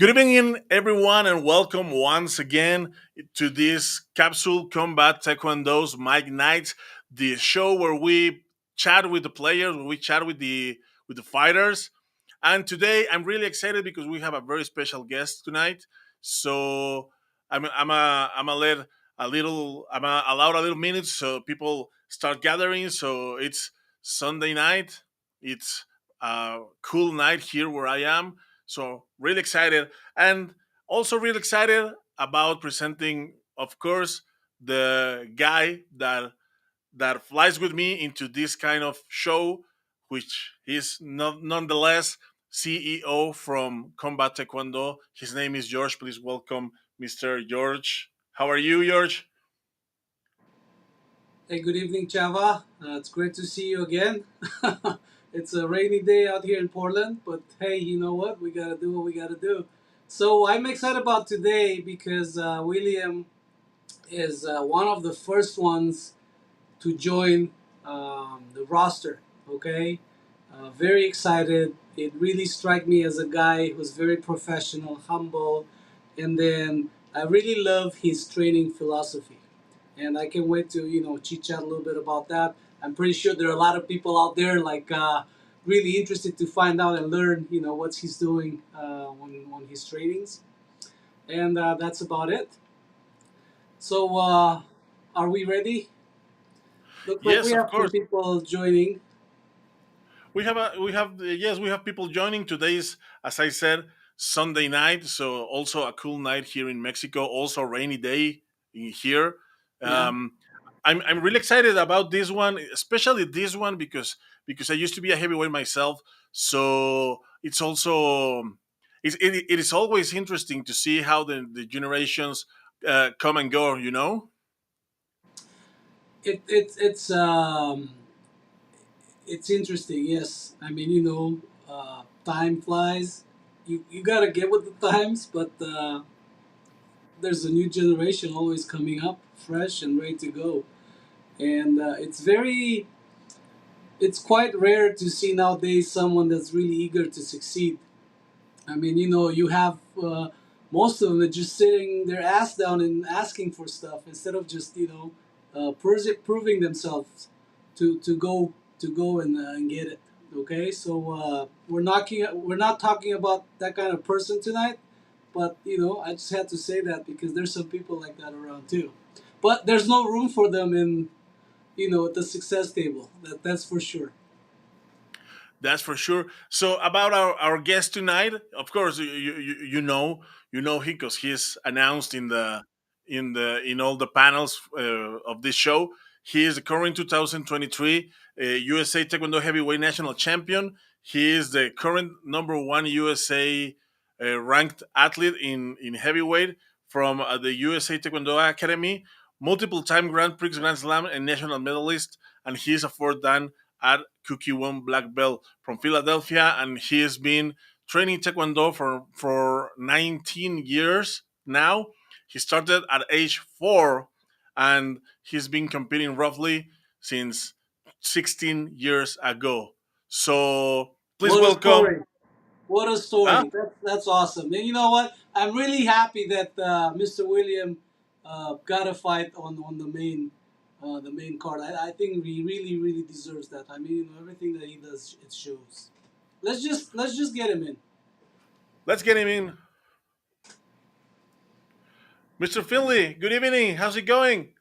Good evening, everyone, and welcome once again to this Capsule Combat Taekwondo's Mike Nights, the show where we chat with the players, where we chat with the fighters. And today, I'm really excited because we have a very special guest tonight. So I'm a let a little I'm a allowed a little minute so people start gathering. So it's Sunday night. It's a cool night here where I am. So really excited and also really excited about presenting, of course, the guy that flies with me into this kind of show, which is nonetheless CEO from Combat Taekwondo. His name is George. Please welcome Mr. George. How are you, George? Hey, good evening, Chava. It's great to see you again. It's a rainy day out here in Portland, but hey, you know what? We gotta do what we gotta do. So I'm excited about today because William is one of the first ones to join the roster. Okay, very excited. It really struck me as a guy who's very professional, humble, and then I really love his training philosophy. And I can't wait to chit chat a little bit about that. I'm pretty sure there are a lot of people out there really interested to find out and learn what he's doing on his trainings, and that's about it. So are we ready? Looks like we Yes, of have some course. people joining. We have people joining. Today's, as I said, Sunday night, so also a cool night here in Mexico. Also rainy day in here. Yeah. Um, I'm really excited about this one, especially this one because I used to be a heavyweight myself. So it's also it is always interesting to see how the generations come and go. You know. It's interesting. Yes, I mean time flies. You gotta get with the times, but there's a new generation always coming up, fresh and ready to go, and it's quite rare to see nowadays someone that's really eager to succeed. I mean, you have most of them are just sitting their ass down and asking for stuff instead of just proving themselves to go and get it. Okay, so we're not talking about that kind of person tonight, but I just had to say that because there's some people like that around too, but there's no room for them in the success table. That's for sure. That's for sure. So about our guest tonight, of course, you know him because he's announced in all the panels of this show. He is the current 2023 USA Taekwondo Heavyweight National Champion. He is the current number one USA ranked athlete in heavyweight from the USA Taekwondo Academy, multiple time Grand Prix, Grand Slam, and national medalist, and he is a fourth dan at Cookie One Black Belt from Philadelphia, and he has been training Taekwondo for 19 years now. He started at age 4, and he's been competing roughly since 16 years ago. So please What a welcome. story! What a Huh? story! That's awesome. And you know what? I'm really happy that Mr. William got a fight on the main card. I think he really deserves that. I mean, everything that he does, it shows. Let's just get him in. Let's get him in. Mr. Finley, good evening. How's it going?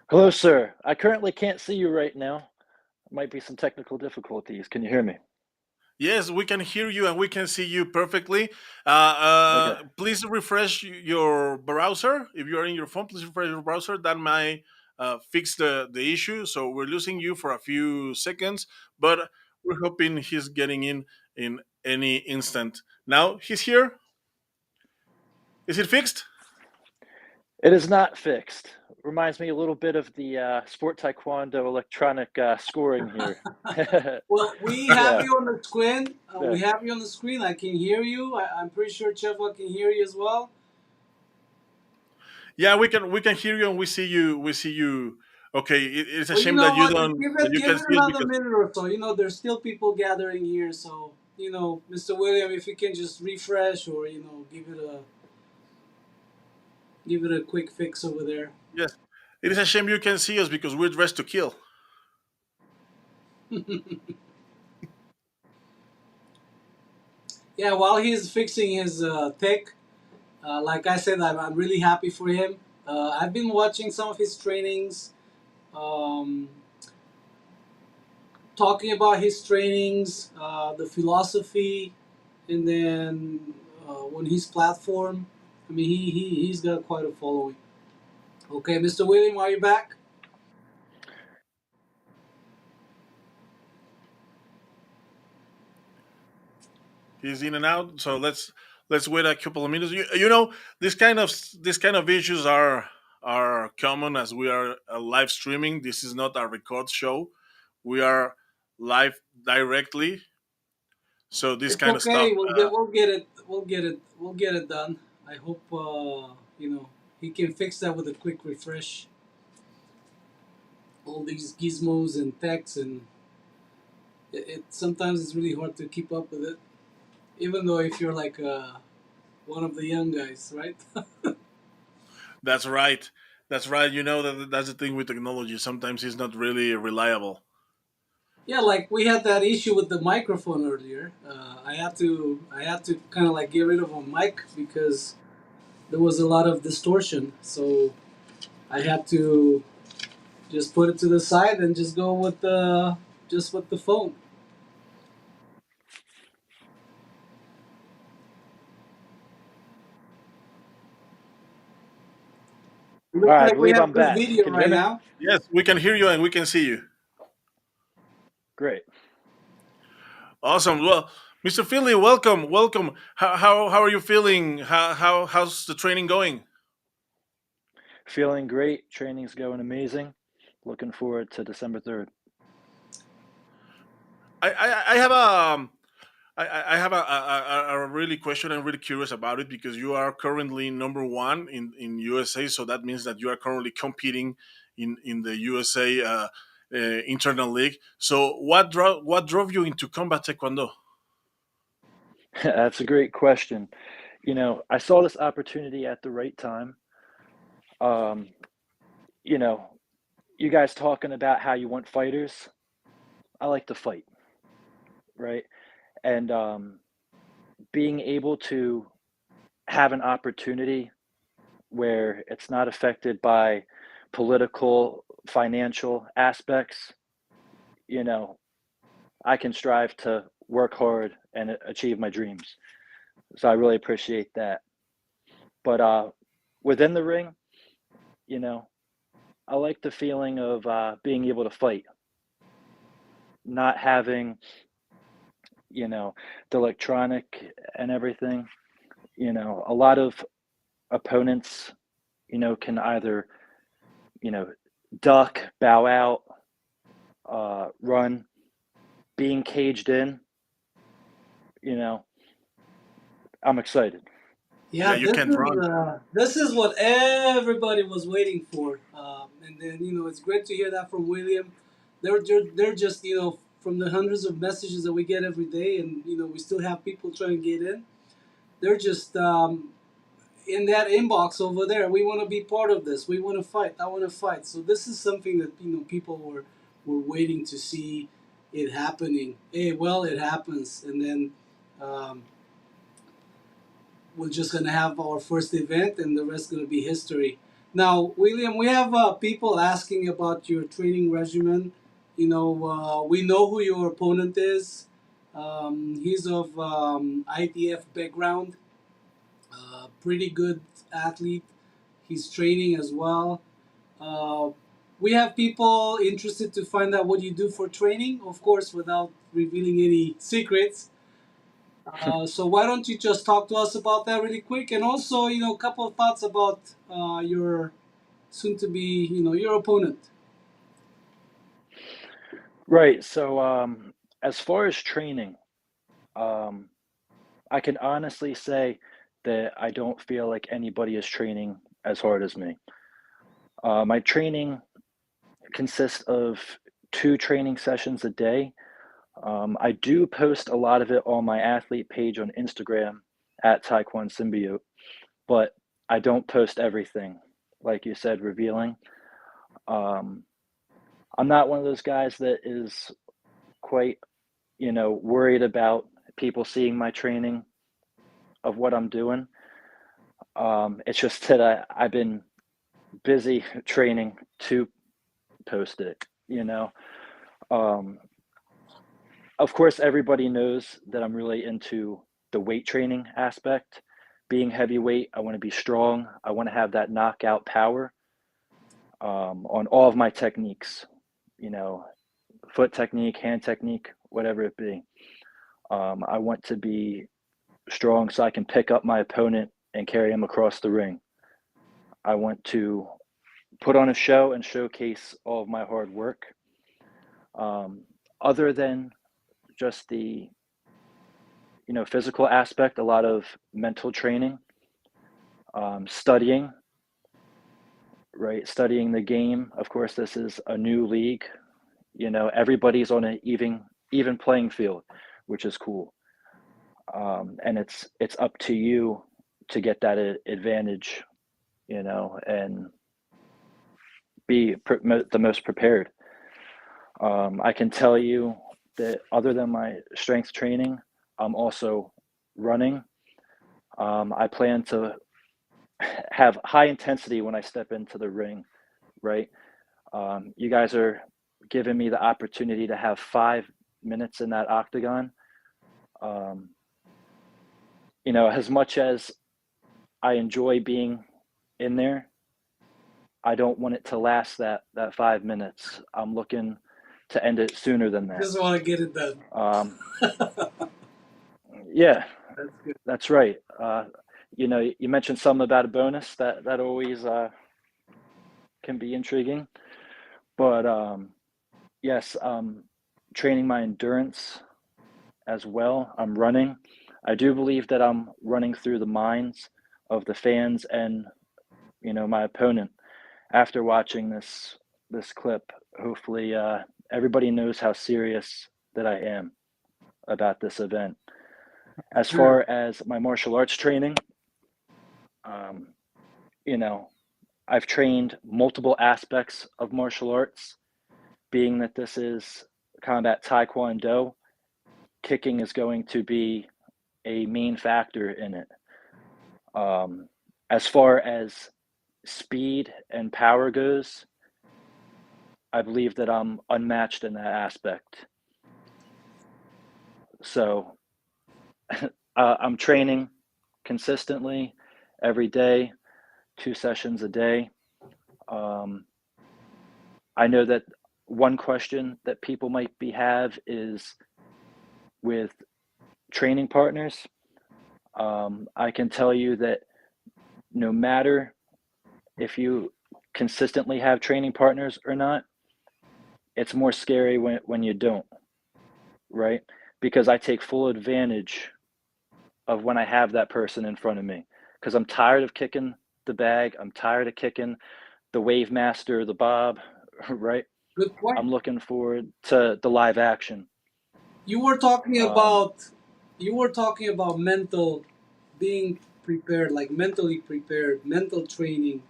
Hello, sir. I currently can't see you right now. Might be some technical difficulties. Can you hear me? Yes, we can hear you and we can see you perfectly. Okay. Please refresh your browser. If you are in your phone, please refresh your browser. That might fix the issue. So we're losing you for a few seconds, but we're hoping he's getting in any instant. Now he's here. Is it fixed? It is not fixed. Reminds me a little bit of the Sport Taekwondo electronic scoring here. Well, we have Yeah. you on the screen. Yeah. We have you on the screen. I can hear you. I'm pretty sure Cheva can hear you as well. Yeah, we can hear you and we see you. We see you. Okay, it's a Well, you shame know that you what? Just don't give that it you give can it see us another because minute or so. There's still people gathering here, so Mr. William, if you can just refresh or give it a quick fix over there. Yes. It is a shame you can see us because we're dressed to kill. Yeah, while he's fixing his tech, like I said, I'm really happy for him. I've been watching some of his trainings, um, talking about his trainings, the philosophy, and then on his platform. I mean, he's got quite a following. Okay, Mr. William, are you back? He's in and out, so let's wait a couple of minutes. You know, this kind of issues are common as we are live streaming. This is not a record show. We are live directly, so this It's kind of stuff. okay. We'll get it done. I hope he can fix that with a quick refresh. All these gizmos and techs, and it sometimes it's really hard to keep up with it. Even though if you're like one of the young guys, right? That's right. That's right. You know that's the thing with technology. Sometimes it's not really reliable. Yeah, like we had that issue with the microphone earlier. I had to kind of like get rid of a mic because there was a lot of distortion. So I had to just put it to the side and just go with the phone. It All looks right, I like we believe have I'm good back. video Can you hear right me? now. Yes, we can hear you and we can see you. Great. Awesome. Well, Mr. Finley, welcome, welcome. How are you feeling? How's the training going? Feeling great. Training's going amazing. Looking forward to December 3rd. I have I have a really question. I'm really curious about it because you are currently number one in USA. So that means that you are currently competing in the USA internal league. So what drove you into combat taekwondo? That's a great question. I saw this opportunity at the right time. Um, you know, you guys talking about how you want fighters. I like to fight, right? And being able to have an opportunity where it's not affected by political, financial aspects, you know, I can strive to work hard and achieve my dreams. So I really appreciate that. But within the ring, you know, I like the feeling of being able to fight, not having, you know, the electronic and everything. A lot of opponents, can either, you know, duck, bow out, run, being caged in, you know, I'm excited. Yeah, Yeah, you this can't is run. uh, this is what everybody was waiting for, and then it's great to hear that from William. They're just from the hundreds of messages that we get every day, and we still have people trying to get in. They're just in that inbox over there. We want to be part of this. We want to fight. I want to fight. So this is something that people were waiting to see it happening. Hey, well, it happens, and then. Um, we're just gonna have our first event, and the rest gonna be history. Now, William, we have people asking about your training regimen. We know who your opponent is. He's of IDF background, pretty good athlete. He's training as well. Uh, we have people interested to find out what you do for training, of course, without revealing any secrets. So why don't you just talk to us about that really quick, and also, a couple of thoughts about your soon to be, your opponent. Right. So, as far as training, um, I can honestly say that I don't feel like anybody is training as hard as me. My training consists of two training sessions a day, I do post a lot of it on my athlete page on Instagram at Taekwondo Symbiote, but I don't post everything, like you said, revealing. Um, I'm not one of those guys that is quite, worried about people seeing my training of what I'm doing. It's just that I've been busy training to post it, you know. Um, of course, everybody knows that I'm really into the weight training aspect. Being heavyweight, I want to be strong. I want to have that knockout power on all of my techniques, you know, foot technique, hand technique, whatever it be. I want to be strong so I can pick up my opponent and carry him across the ring. I want to put on a show and showcase all of my hard work. Um, Other than just the physical aspect, a lot of mental training, studying, right? Studying the game. Of course, this is a new league. Everybody's on an even playing field, which is cool. And it's up to you to get that advantage, and be the most prepared. I can tell you that other than my strength training, I'm also running. I plan to have high intensity when I step into the ring, right? You guys are giving me the opportunity to have 5 minutes in that octagon. Um, as much as I enjoy being in there, I don't want it to last that 5 minutes. I'm looking to end it sooner than that. Just want to get it done. Um, yeah, That's good. that's right. You mentioned something about a bonus that always can be intriguing, but yes, training my endurance as well. I'm running. I do believe that I'm running through the minds of the fans and my opponent after watching this clip. Hopefully, everybody knows how serious that I am about this event. As Sure. far as my martial arts training, um, you know, I've trained multiple aspects of martial arts. Being that this is combat Taekwondo, kicking is going to be a main factor in it. As far as speed and power goes, I believe that I'm unmatched in that aspect. So I'm training consistently every day, 2 sessions a day. Um, I know that one question that people might have is with training partners. I can tell you that no matter if you consistently have training partners or not, it's more scary when you don't, right? Because I take full advantage of when I have that person in front of me because I'm tired of kicking the bag. I'm tired of kicking the wave master, the bob, right? Good point. I'm looking forward to the live action. You were talking Um, about mental being prepared, like mentally prepared, mental training.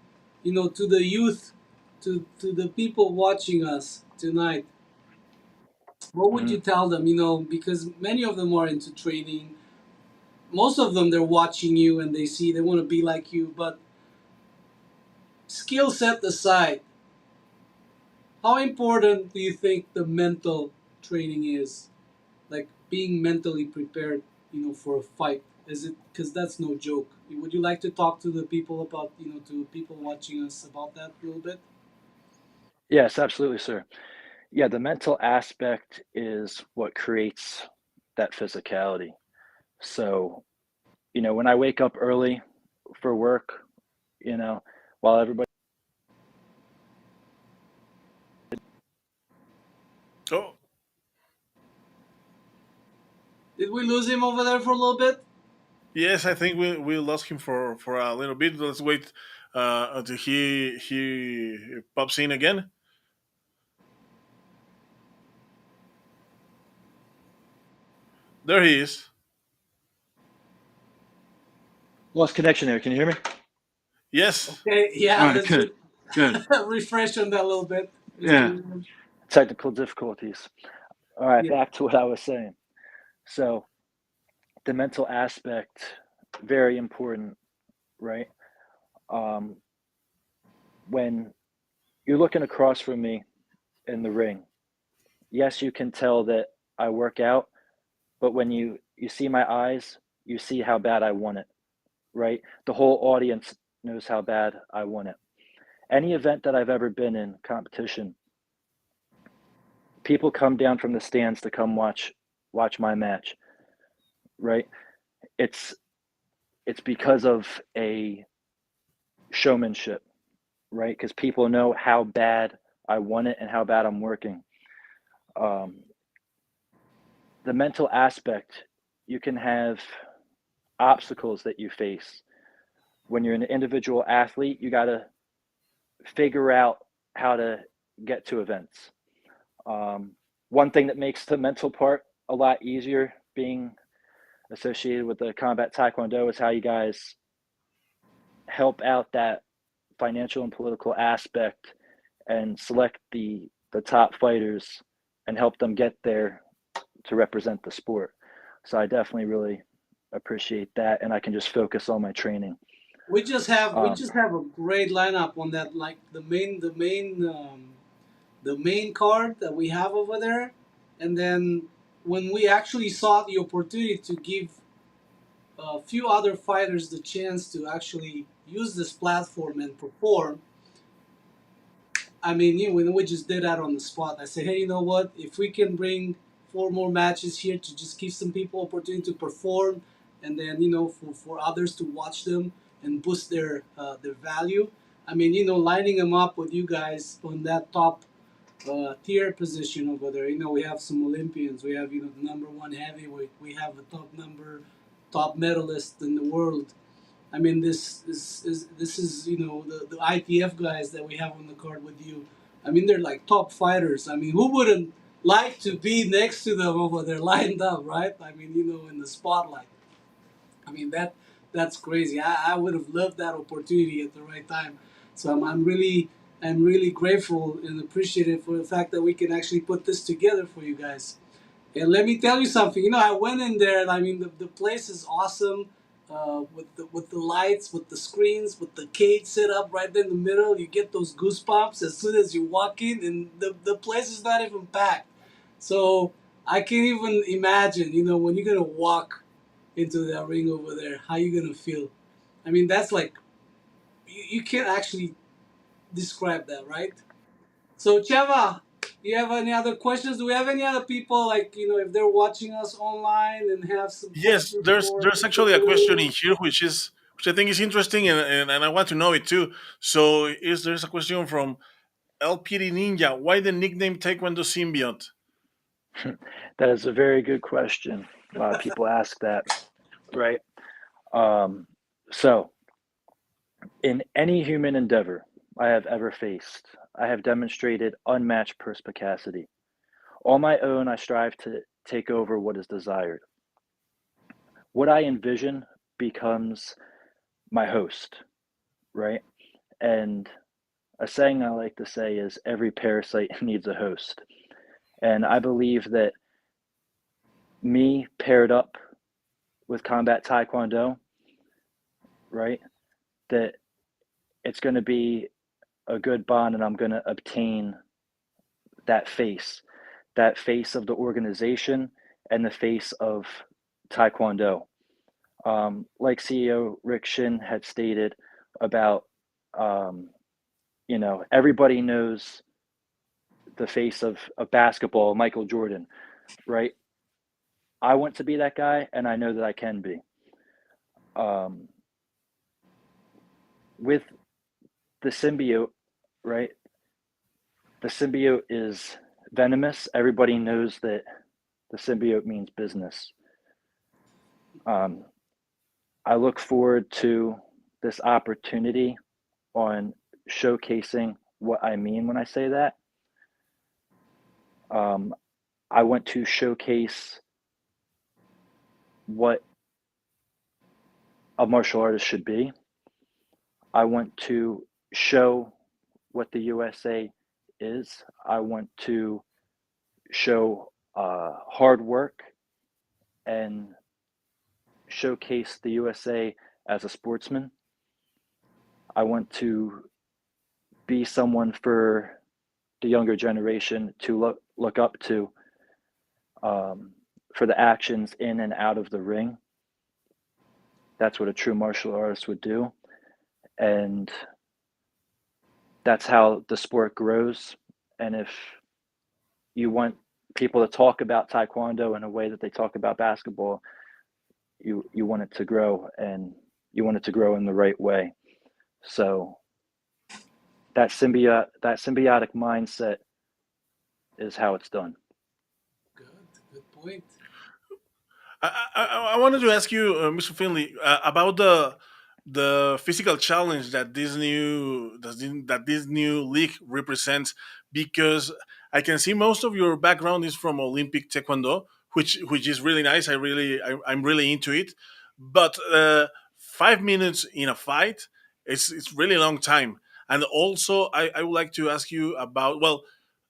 To the youth, to the people watching us tonight. What would you mhm. tell them? Because many of them are into training. Most of them, they're watching you and they want to be like you. But skill set aside, how important do you think the mental training is? Like being mentally prepared, for a fight. Is it because that's no joke? Would you like to talk to the people about, to people watching us about that a little bit? Yes, absolutely, sir. Yeah, the mental aspect is what creates that physicality. So, when I wake up early for work, you know, while everybody, Oh, Did we lose him over there for a little bit? yes, I think we lost him for a little bit. Let's wait until he pops in again. There he is. Lost connection there. Can you hear me? Yes. Okay, All yeah, right, let's good, good. refresh on that a little bit, Mr. Yeah, Williams. technical difficulties. All right, Yeah. back to what I was saying. So the mental aspect, very important, right? Um, when you're looking across from me in the ring, yes, you can tell that I work out, but when you see my eyes, you see how bad I want it, right? The whole audience knows how bad I want it. Any event that I've ever been in, competition, people come down from the stands to come watch my match, right? It's it's because of a showmanship, right? Because people know how bad I want it and how bad I'm working. Um, the mental aspect, you can have obstacles that you face. When you're an individual athlete, you got to figure out how to get to events. Um, one thing that makes the mental part a lot easier being associated with the combat taekwondo is how you guys help out that financial and political aspect and select the top fighters and help them get there to represent the sport. So I definitely really appreciate that, and I can just focus on my training. We Um, just have a great lineup on that. Like the main card that we have over there, and then when we actually saw the opportunity to give a few other fighters the chance to actually use this platform and perform, I mean, when we just did that on the spot, I said, hey, you know what? If we can bring four more matches here to just give some people opportunity to perform, and then for others to watch them and boost their value. I mean, lining them up with you guys on that top tier position over there. We have some Olympians. We have the number one heavyweight. We have a top medalist in the world. I mean, this is the ITF guys that we have on the card with you. I mean, they're like top fighters. I mean, who wouldn't like to be next to them over there lined up, right? I mean, in the spotlight. I mean that's crazy. I would have loved that opportunity at the right time. So I'm really grateful and appreciative for the fact that we can actually put this together for you guys. And let me tell you something. I went in there, and I mean, the place is awesome. With the lights, with the screens, with the cage set up right there in the middle, you get those goosebumps as soon as you walk in, and the place is not even packed. So I can't even imagine, when you're gonna walk into that ring over there, how you gonna feel. I mean, that's like you can't actually describe that, right? So, Cheva, do you have any other questions? Do we have any other people, like, if they're watching us online and have some Yes, questions for there's Mr. actually a question in Williams? here which I think is interesting, and I want to know it too. So is there's a question from LPD Ninja. Why the nickname Taekwondo Symbiote? that is a very good question. A lot of people ask that, right? Um, so, in any human endeavor I have ever faced, I have demonstrated unmatched perspicacity. On my own, I strive to take over what is desired. What I envision becomes my host, right? And a saying I like to say is every parasite needs a host. And I believe that me paired up with combat taekwondo, right? That it's going to be a good bond and I'm going to obtain that face of the organization and the face of taekwondo. Like CEO Rick Shin had stated about, um, everybody knows the face of basketball, Michael Jordan, right? I want to be that guy, and I know that I can be. Um, with the symbiote, right? The symbiote is venomous. Everybody knows that the symbiote means business. Um, I look forward to this opportunity on showcasing what I mean when I say that. Um, I want to showcase what a martial artist should be. I want to show what the USA is. I want to show hard work and showcase the USA as a sportsman. I want to be someone for the younger generation to look up to, for the actions in and out of the ring. That's what a true martial artist would do. And that's how the sport grows. And if you want people to talk about Taekwondo in a way that they talk about basketball, you want it to grow, and you want it to grow in the right way. So that symbiotic mindset is how it's done. Good point. I wanted to ask you, Mr. Finley, about the physical challenge that this new league represents, because I can see most of your background is from Olympic Taekwondo, which is really nice. I'm really into it, but 5 minutes in a fight, it's really long time. And also, I would like to ask you about, well.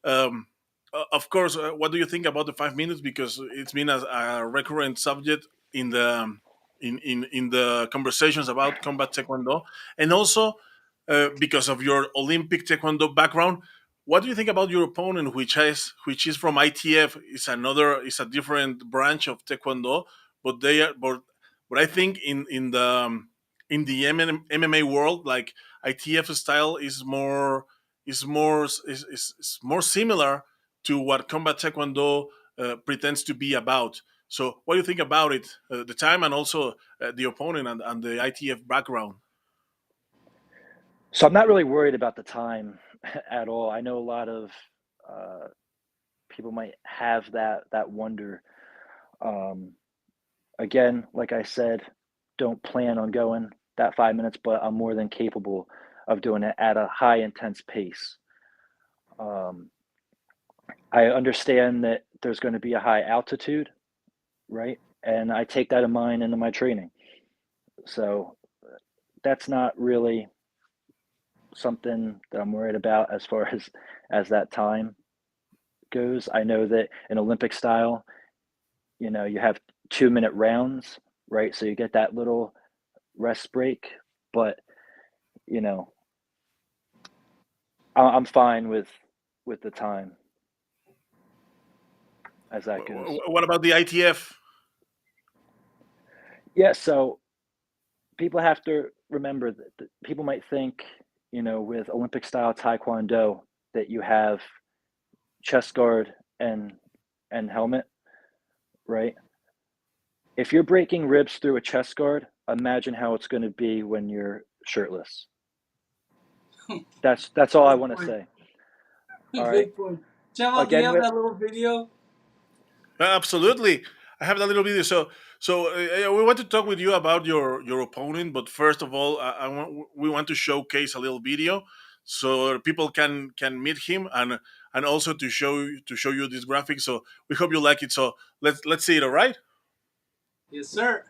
Um, of course, what do you think about the 5 minutes? Because it's been a recurrent subject in the in the conversations about combat taekwondo, and also because of your Olympic taekwondo background. What do you think about your opponent, which is from ITF? It's a different branch of taekwondo, but they are but I think in the MMA world, like ITF style is more similar to what combat taekwondo pretends to be about. So, what do you think about it, the time, and also the opponent and the ITF background? So I'm not really worried about the time at all. I know a lot of uh, people might have that wonder. Um, Again, like I said, don't plan on going that 5 minutes, but I'm more than capable of doing it at a high intense pace. Um, I understand that there's going to be a high altitude, right? And I take that in mind into my training. So that's not really something that I'm worried about as far as that time goes. I know that in Olympic style, you have 2 minute rounds, right? So you get that little rest break, but you know, I'm fine with the time as that goes. What about the ITF? Yeah, so people have to remember that people might think, with Olympic style Taekwondo that you have chest guard and helmet, right? If you're breaking ribs through a chest guard, imagine how it's going to be when you're shirtless. That's all I Good want to point. say. All right. Good point. Chava, do you Again, have with that little video? Absolutely. I have that little video. So we want to talk with you about your opponent, but first of all, we want to showcase a little video so people can meet him, and also to show you this graphic. So we hope you like it. So let's see it. All right. Yes, sir.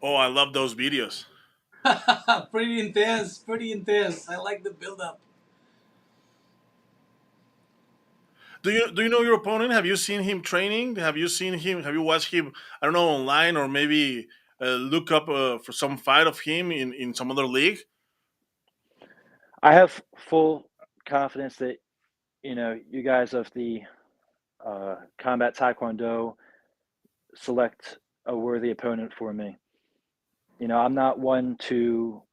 Oh, I love those videos. Pretty intense, pretty intense. I like the build up. Do you know your opponent? Have you seen him training? Have you seen him? Have you watched him? I don't know, online, or maybe look up for some fight of him in some other league. I have full confidence that you guys of the combat taekwondo select a worthy opponent for me. I'm not one to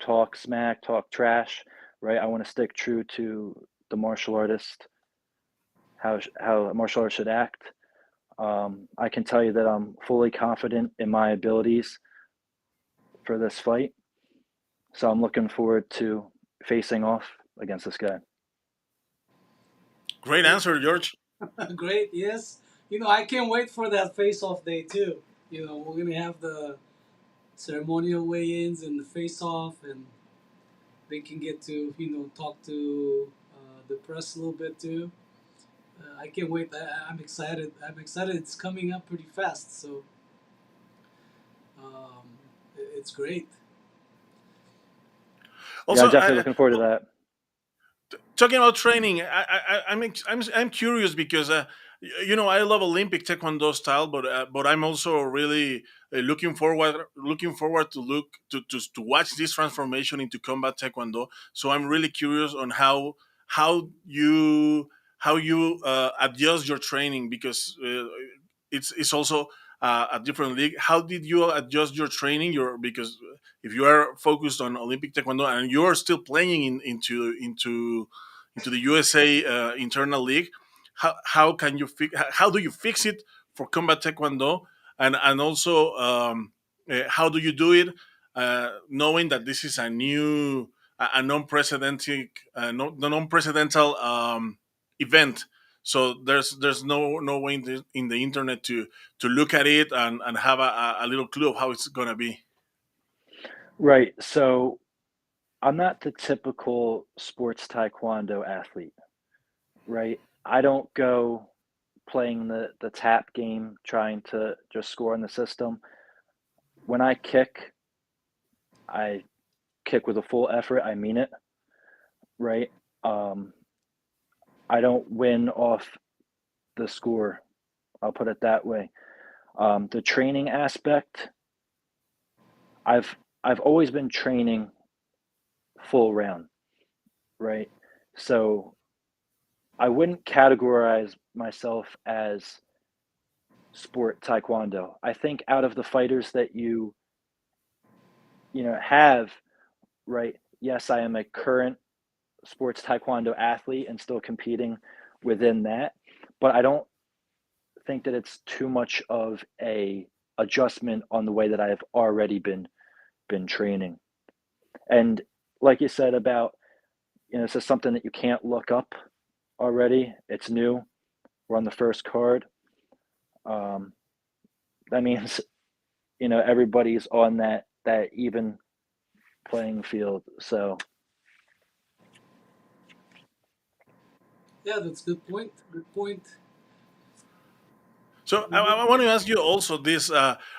talk smack, talk trash, right? I want to stick true to the martial artist, how a martial artist should act. I can tell you that I'm fully confident in my abilities for this fight, so I'm looking forward to facing off against this guy. Great answer, George. Great, yes. I can't wait for that face off day too. We're gonna have the ceremonial weigh-ins and the face-off, and they can get to talk to the press a little bit too. I can't wait. I'm excited. I'm excited. It's coming up pretty fast, so it's great. Yeah, Also, I'm definitely looking forward to that. talking about training, I'm curious because I love Olympic Taekwondo style, but I'm also really looking forward to watch this transformation into combat Taekwondo. So I'm really curious on how you adjust your training, because it's also a different league. How did you adjust your training? Because if you are focused on Olympic Taekwondo and you are still playing into the USA internal league, how do you fix it for combat taekwondo, and also how do you do it, knowing that this is a non-precedented non-precedental event. So there's no way in the internet to look at it and have a little clue of how it's gonna be. Right. So I'm not the typical sports taekwondo athlete, right? I don't go playing the tap game trying to just score in the system. When I kick with a full effort. I mean it, right? Um, I don't win off the score. I'll put it that way. The training aspect, I've always been training full round, right? So I wouldn't categorize myself as sport taekwondo. I think out of the fighters that have, right? Yes, I am a current sports taekwondo athlete and still competing within that, but I don't think that it's too much of a adjustment on the way that I've already been training. And like you said about, this is something that you can't look up already. It's new. We're on the first card. Um, that means everybody's on that even playing field. So Yeah, that's a good point. Good point. So I want to ask you also this.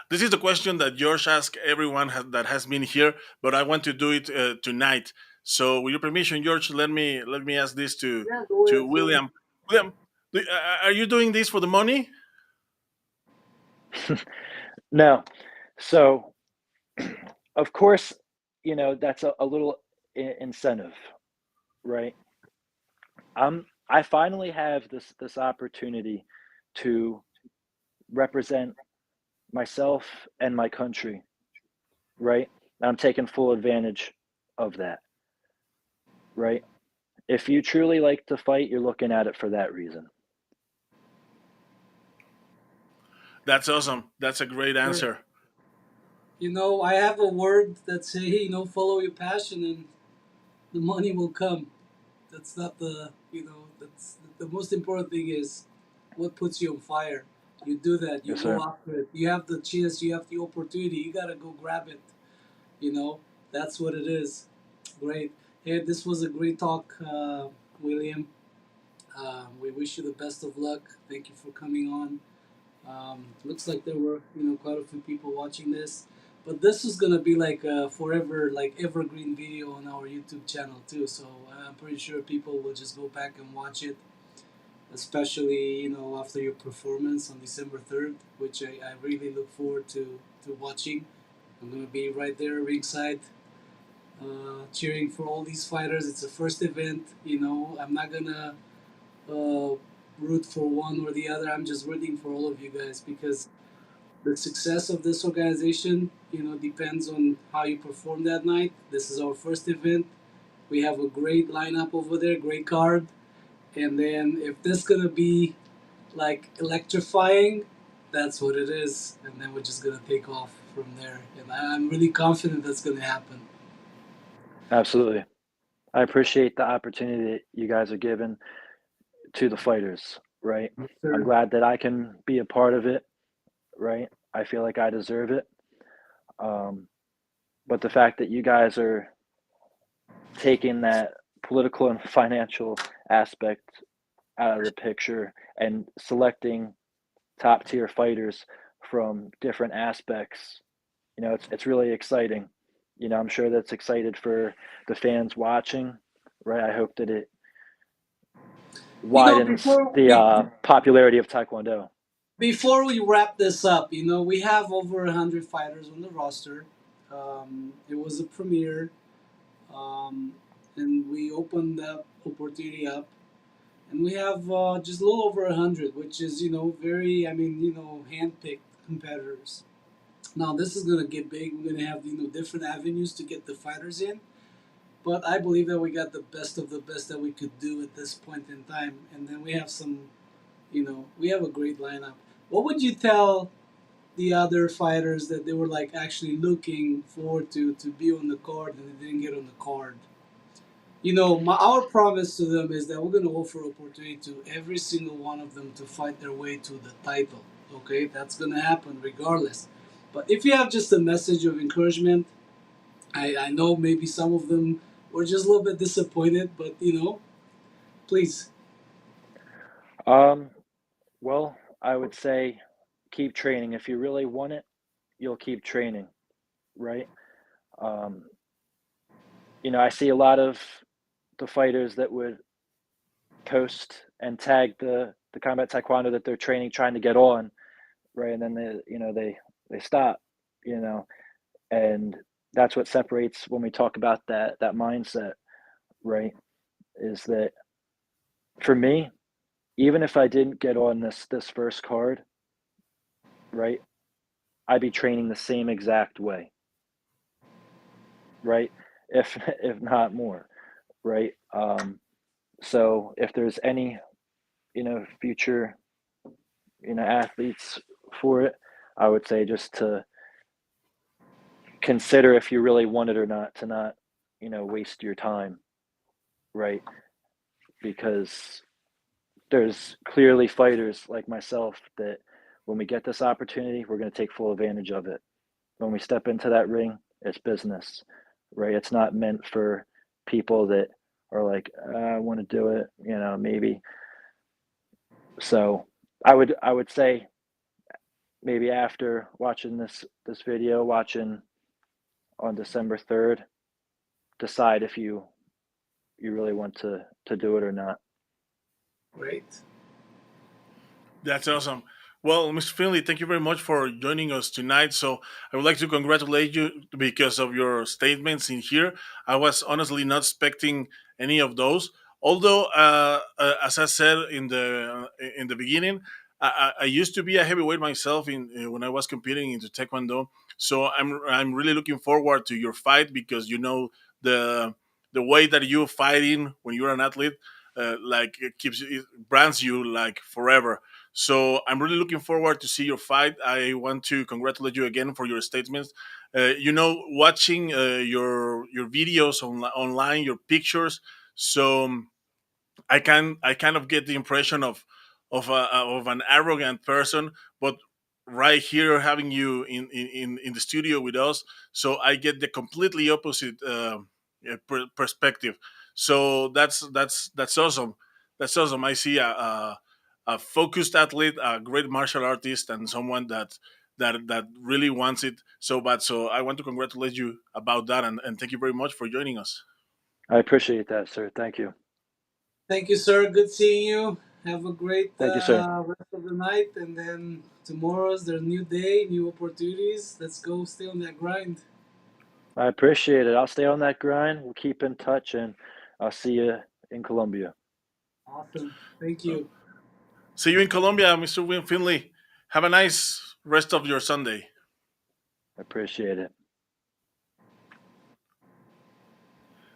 This is the question that George asked everyone that has been here, but I want to do it tonight. So, with your permission, George, let me ask this to Yeah, go to ahead. Go ahead. William. William, are you doing this for the money? no. So of course, that's a little incentive, right? I finally have this opportunity to represent myself and my country, right? And I'm taking full advantage of that, right? If you truly like to fight, you're looking at it for that reason. That's awesome. That's a great Sure. answer. I have a word that say, follow your passion and the money will come. That's not that's the most important thing is what puts you on fire. You do that. You Yes, go sir. after it. You have the chance. You have the opportunity. You gotta go grab it. You know, that's what it is. Great. Hey, this was a great talk, William. We wish you the best of luck. Thank you for coming on. Looks like there were quite a few people watching this. But this is gonna be like a forever, like evergreen video on our YouTube channel too. So I'm pretty sure people will just go back and watch it, especially after your performance on December 3rd, which I really look forward to watching. I'm gonna be right there ringside, cheering for all these fighters. It's a first event. I'm not gonna uh, root for one or the other. I'm just rooting for all of you guys because the success of this organization, depends on how you perform that night. This is our first event. We have a great lineup over there, great card. And then if this gonna be like electrifying, that's what it is. And then we're just gonna take off from there. And I'm really confident that's gonna happen. Absolutely. I appreciate the opportunity that you guys are giving to the fighters, right? Yes, I'm sir. glad that I can be a part of it, right? I feel like I deserve it. Um, but the fact that you guys are taking that political and financial aspect out of the picture and selecting top tier fighters from different aspects, it's really exciting. I'm sure that's excited for the fans watching, right? I hope that it widens Before the popularity of Taekwondo. before we wrap this up, we have over 100 fighters on the roster. It was a premiere, um, and we opened that opportunity up, and we have just a little over 100, which is very, I mean, handpicked competitors. Now this is gonna get big. We're gonna have different avenues to get the fighters in, but I believe that we got the best of the best that we could do at this point in time, and then we have some, we have a great lineup. What would you tell the other fighters that they were like actually looking forward to be on the card and they didn't get on the card? Our promise to them is that we're going to offer opportunity to every single one of them to fight their way to the title. Okay, that's going to happen regardless. But if you have just a message of encouragement, I know maybe some of them were just a little bit disappointed, but please. Um, well, I would say keep training. If you really want it, you'll keep training, right? Um, I see a lot of the fighters that would post and tag the combat taekwondo that they're training, trying to get on, right? And then they stop, you know, and that's what separates when we talk about that mindset, right? Is that for me, even if I didn't get on this first card, right, I'd be training the same exact way, right? If if not more, right? So if there's any future athletes for it, I would say just to consider if you really want it or not, to not waste your time, right? Because there's clearly fighters like myself that when we get this opportunity, we're going to take full advantage of it. When we step into that ring, it's business, right? It's not meant for people that are like, I want to do it, maybe. So I would say maybe after watching this video, watching on December 3rd, decide if you really want to do it or not. Great. That's awesome. Well, Mr. Finley, thank you very much for joining us tonight. So I would like to congratulate you because of your statements in here. I was honestly not expecting any of those. Although, as I said in the beginning, I used to be a heavyweight myself in when I was competing into Taekwondo. So I'm really looking forward to your fight because the the way that you fighting when you're an athlete, like it it brands you like forever. So I'm really looking forward to see your fight. I want to congratulate you again for your statements. Watching your videos online, your pictures. So I kind of get the impression of an arrogant person, but right here having you in the studio with us, so I get the completely opposite perspective. So that's awesome. That's awesome. I see a focused athlete, a great martial artist, and someone that that really wants it so bad. So I want to congratulate you about that, and thank you very much for joining us. I appreciate that, sir. Thank you. Thank you, sir. Good seeing you. Have a great Thank you, sir. rest of the night, and then tomorrow's their new day, new opportunities. Let's go, stay on that grind. I appreciate it. I'll stay on that grind. We'll keep in touch, and I'll see you in Colombia. Awesome. Thank Uh, you. See you in Colombia, Mr. William Finley. Have a nice rest of your Sunday. I appreciate it.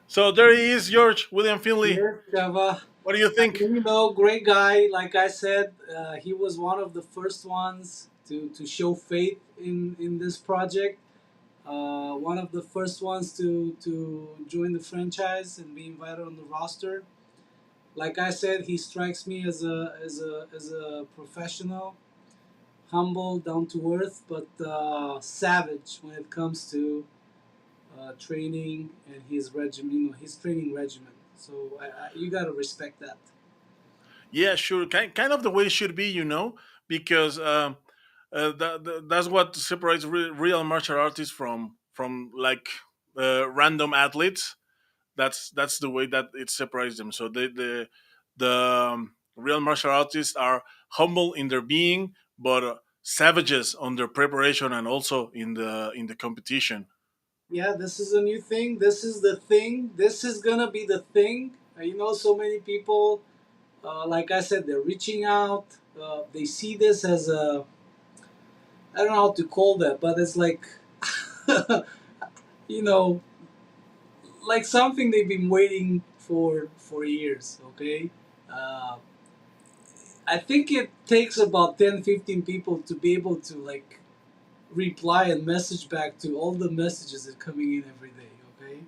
So there he is, George William Finley. Yes, Java. What do you think? Great guy. Like I said, he was one of the first ones to show faith in this project. One of the first ones to join the franchise and be invited on the roster. Like I said, he strikes me as a professional, humble, down to earth, but savage when it comes to training and his regimen. You know, his training regimen. So you gotta respect that. Yeah, sure. Kind of the way it should be, because that's what separates real martial artists from like random athletes. That's the way that it separates them. So the real martial artists are humble in their being, but savages on their preparation and also in the competition. Yeah, this is a new thing. This is the thing. This is gonna be the thing. So many people, like I said, they're reaching out. They see this as a, I don't know how to call that, but it's like, you know, like something they've been waiting for years. Okay, uh, I think it takes about 10, 15 people to be able to like reply and message back to all the messages that are coming in every day. Okay.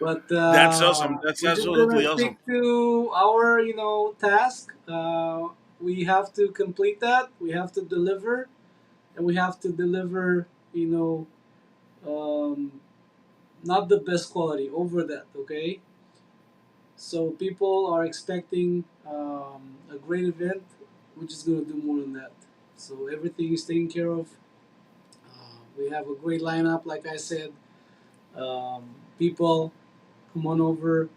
But That's awesome. That's we're just gonna absolutely awesome. stick to our, task. We have to complete that. We have to deliver, and we have to deliver. Um, Not the best quality over that. Okay. So people are expecting a great event. We're just gonna do more than that. So everything is taken care of. We have a great lineup, like I said. People come on over,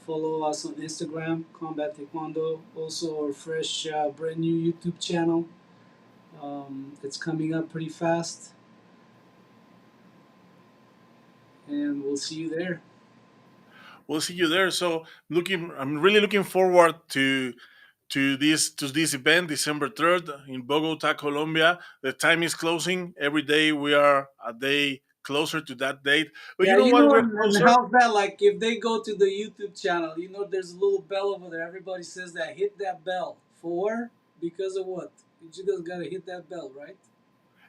follow us on Instagram, Combat Taekwondo. Also, our fresh, brand new YouTube channel. It's coming up pretty fast, and we'll see you there. We'll see you there. So I'm really looking forward to this event, December 3rd in Bogota, Colombia. The time is closing. Every day we are a day closer to that date. But you Yeah, know what? We're and closer. how's that? Like, if they go to the YouTube channel, there's a little bell over there. Everybody says that. Hit that bell. For? Because of what? You just gotta hit that bell, right?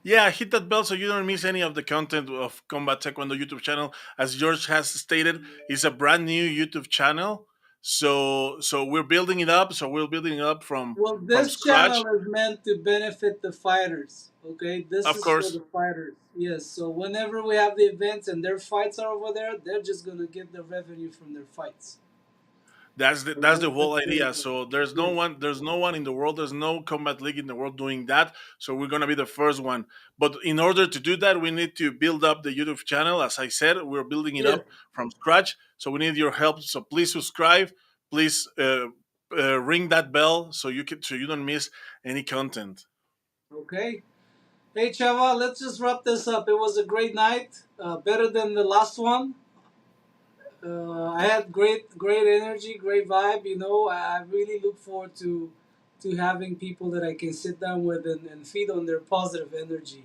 Yeah, hit that bell so you don't miss any of the content of Combat Taekwondo YouTube channel. As George has stated, it's a brand new YouTube channel. So we're building it up. So we're building it up Well, from this scratch. channel is meant to benefit the fighters. Okay, this Of is for course, the fighters. Yes. So whenever we have the events and their fights are over there, they're just gonna get the revenue from their fights. that's the So that's the that's whole very idea. important. So there's no one in the world, there's no combat league in the world doing that. So we're gonna be the first one. But in order to do that, we need to build up the YouTube channel. As I said, we're building it Yeah. up from scratch. So we need your help. So please subscribe. Please ring that bell so you don't miss any content. Okay. Hey, Chava, let's just wrap this up. It was a great night. Better than the last one. I had great energy, great vibe. I really look forward to having people that I can sit down with and feed on their positive energy,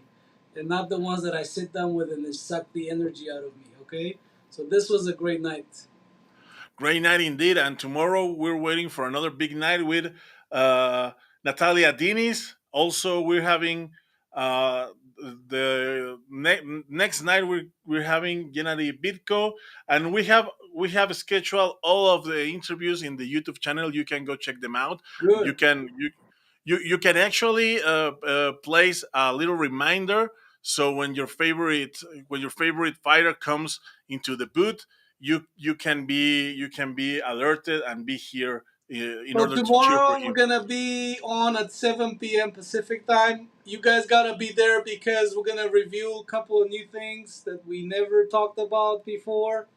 and not the ones that I sit down with and they suck the energy out of me. Okay, so this was a great night. Great night indeed. And tomorrow we're waiting for another big night with uh, Natalia Diniz. Also, we're having the next night we're having Gennady Bitko, and we have scheduled all of the interviews in the YouTube channel. You can go check them out. You Good. can you can actually place a little reminder, so when your favorite fighter comes into the booth, you can be alerted and be here in So order to cheer for tomorrow we're him. gonna be on at 7 p.m. Pacific time. You guys gotta be there because we're gonna review a couple of new things that we never talked about before,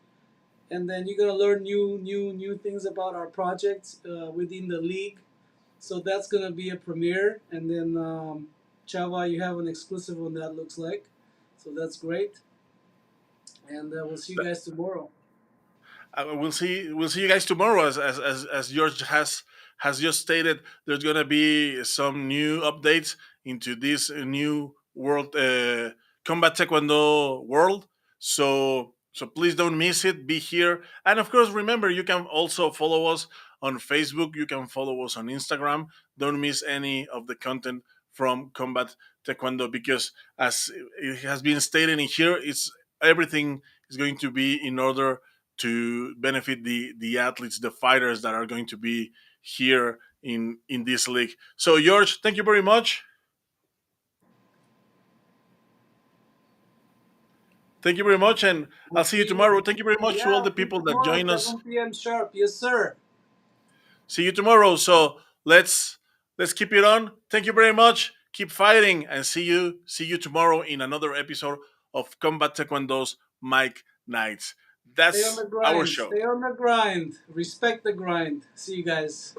and then you're gonna learn new things about our projects within the league. So that's gonna be a premiere, and then Chava, you have an exclusive on that. Looks like, so that's great, and we'll see you guys tomorrow. We'll see you guys tomorrow. As George has just stated, there's gonna be some new updates into this new world combat taekwondo world. So please don't miss it. Be here, and of course, remember you can also follow us on Facebook. You can follow us on Instagram. Don't miss any of the content from combat taekwondo because, as it has been stated in here, it's everything is going to be in order to benefit the athletes, the fighters that are going to be here in this league. So George, thank you very much. Thank you very much, and We'll I'll see you see you. tomorrow. Thank you very much to all Yeah, the see you people that tomorrow, join us. 7 p.m. sharp. Yes, sir. See you tomorrow. So let's keep it on. Thank you very much. Keep fighting, and see you tomorrow in another episode of Combat Taekwondo's Mike Nights. Stay on That's the our grind. show. Stay on the grind. Respect the grind. See you guys.